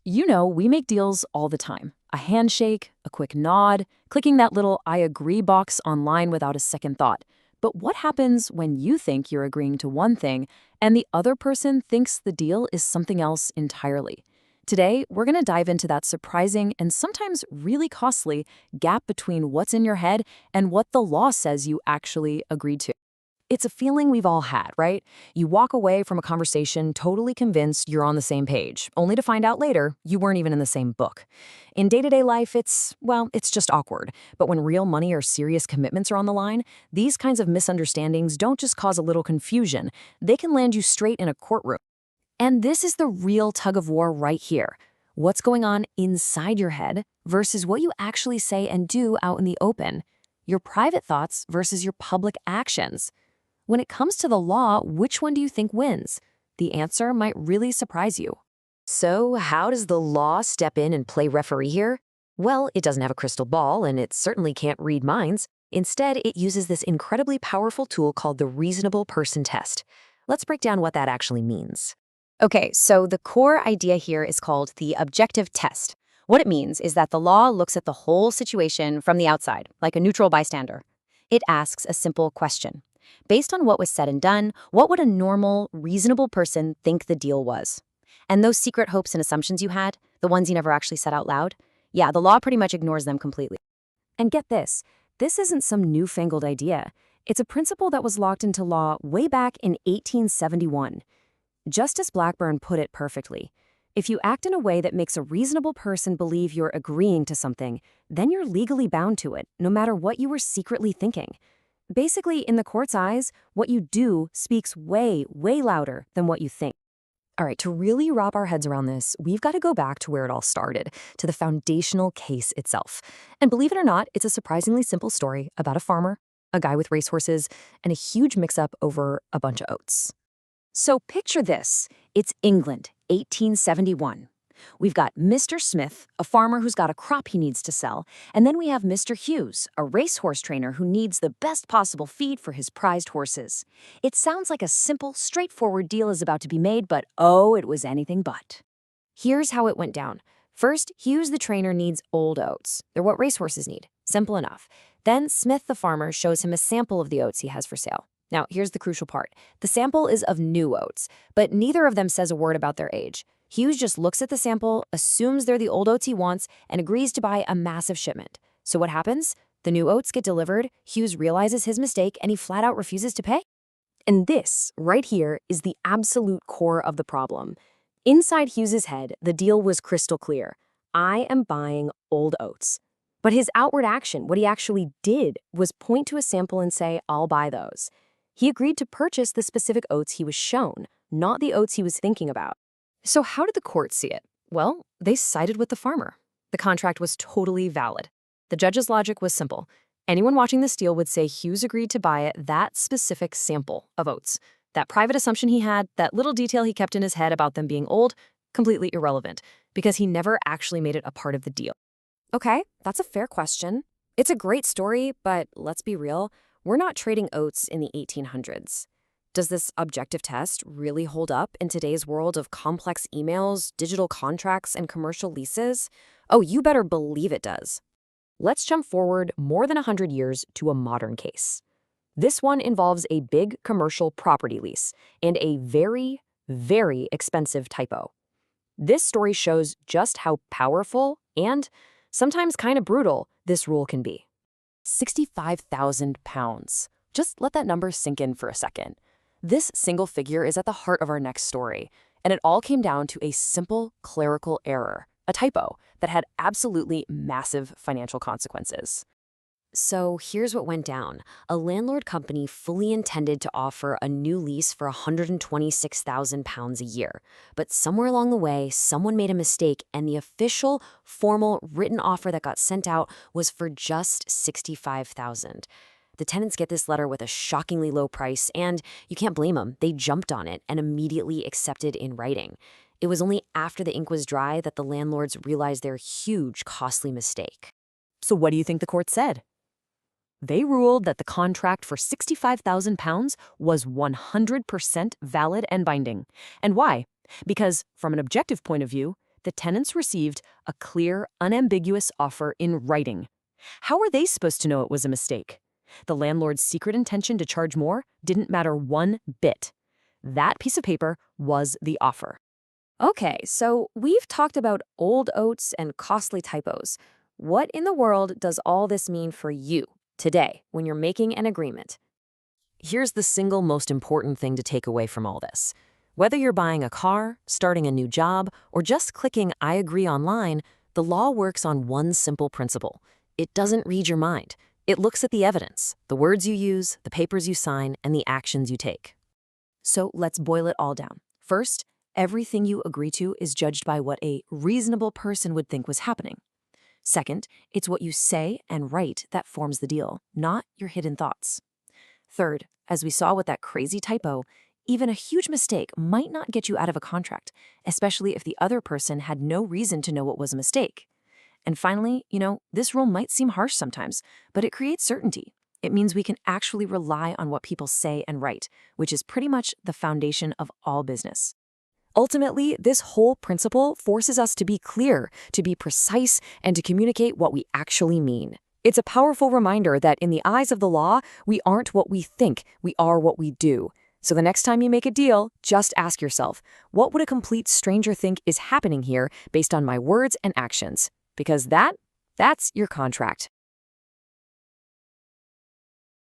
You know, we make deals all the time. A handshake, a quick nod, clicking that little I agree box online without a second thought. But what happens when you think you're agreeing to one thing and the other person thinks the deal is something else entirely? Today, we're going to dive into that surprising and sometimes really costly gap between what's in your head and what the law says you actually agreed to. It's a feeling we've all had, right? You walk away from a conversation totally convinced you're on the same page, only to find out later you weren't even in the same book. In day-to-day life, it's just awkward. But when real money or serious commitments are on the line, these kinds of misunderstandings don't just cause a little confusion, they can land you straight in a courtroom. And this is the real tug of war right here. What's going on inside your head versus what you actually say and do out in the open. Your private thoughts versus your public actions. When it comes to the law, which one do you think wins? The answer might really surprise you. So, how does the law step in and play referee here? Well, it doesn't have a crystal ball, and it certainly can't read minds. Instead, it uses this incredibly powerful tool called the reasonable person test. Let's break down what that actually means. Okay, so the core idea here is called the objective test. What it means is that the law looks at the whole situation from the outside, like a neutral bystander. It asks a simple question. Based on what was said and done, what would a normal, reasonable person think the deal was? And those secret hopes and assumptions you had, the ones you never actually said out loud, yeah, the law pretty much ignores them completely. And get this isn't some newfangled idea. It's a principle that was locked into law way back in 1871. Justice Blackburn put it perfectly. If you act in a way that makes a reasonable person believe you're agreeing to something, then you're legally bound to it, no matter what you were secretly thinking. Basically, in the court's eyes, what you do speaks way, way louder than what you think. All right, to really wrap our heads around this, we've got to go back to where it all started, to the foundational case itself. And believe it or not, it's a surprisingly simple story about a farmer, a guy with racehorses, and a huge mix-up over a bunch of oats. So picture this. It's England, 1871. We've got Mr. Smith, a farmer who's got a crop he needs to sell, and then we have Mr. Hughes, a racehorse trainer who needs the best possible feed for his prized horses. It sounds like a simple, straightforward deal is about to be made, but oh, it was anything but. Here's how it went down. First, Hughes the trainer needs old oats. They're what racehorses need. Simple enough. Then Smith the farmer shows him a sample of the oats he has for sale. Now, here's the crucial part. The sample is of new oats, but neither of them says a word about their age. Hughes just looks at the sample, assumes they're the old oats he wants, and agrees to buy a massive shipment. So what happens? The new oats get delivered, Hughes realizes his mistake, and he flat out refuses to pay. And this, right here, is the absolute core of the problem. Inside Hughes's head, the deal was crystal clear. I am buying old oats. But his outward action, what he actually did, was point to a sample and say, I'll buy those. He agreed to purchase the specific oats he was shown, not the oats he was thinking about. So how did the court see it? Well, they sided with the farmer. The contract was totally valid. The judge's logic was simple. Anyone watching this deal would say Hughes agreed to buy that specific sample of oats. That private assumption he had, that little detail he kept in his head about them being old, completely irrelevant, because he never actually made it a part of the deal. Okay, that's a fair question. It's a great story, but let's be real, we're not trading oats in the 1800s. Does this objective test really hold up in today's world of complex emails, digital contracts, and commercial leases? Oh, you better believe it does. Let's jump forward more than 100 years to a modern case. This one involves a big commercial property lease and a very, very expensive typo. This story shows just how powerful and sometimes kind of brutal this rule can be. 65,000 pounds. Just let that number sink in for a second. This single figure is at the heart of our next story, and it all came down to a simple clerical error, a typo that had absolutely massive financial consequences. So here's what went down. A landlord company fully intended to offer a new lease for 126,000 pounds a year. But somewhere along the way, someone made a mistake, and the official, formal, written offer that got sent out was for just 65,000. The tenants get this letter with a shockingly low price, and you can't blame them. They jumped on it and immediately accepted in writing. It was only after the ink was dry that the landlords realized their huge, costly mistake. So what do you think the court said? They ruled that the contract for 65,000 pounds was 100% valid and binding. And why? Because, from an objective point of view, The tenants received a clear, unambiguous offer in writing. How were they supposed to know it was a mistake? The landlord's secret intention to charge more didn't matter one bit. That piece of paper was the offer. Okay, so we've talked about old oats and costly typos. What in the world does all this mean for you today when you're making an agreement? Here's the single most important thing to take away from all this. Whether you're buying a car, starting a new job, or just clicking I agree online, the law works on one simple principle. It doesn't read your mind. It looks at the evidence, the words you use, the papers you sign, and the actions you take. So let's boil it all down. First, everything you agree to is judged by what a reasonable person would think was happening. Second, it's what you say and write that forms the deal, not your hidden thoughts. Third, as we saw with that crazy typo, even a huge mistake might not get you out of a contract, especially if the other person had no reason to know it was a mistake. And finally, this rule might seem harsh sometimes, but it creates certainty. It means we can actually rely on what people say and write, which is pretty much the foundation of all business. Ultimately, this whole principle forces us to be clear, to be precise, and to communicate what we actually mean. It's a powerful reminder that in the eyes of the law, we aren't what we think, we are what we do. So the next time you make a deal, just ask yourself, what would a complete stranger think is happening here based on my words and actions? Because that's your contract.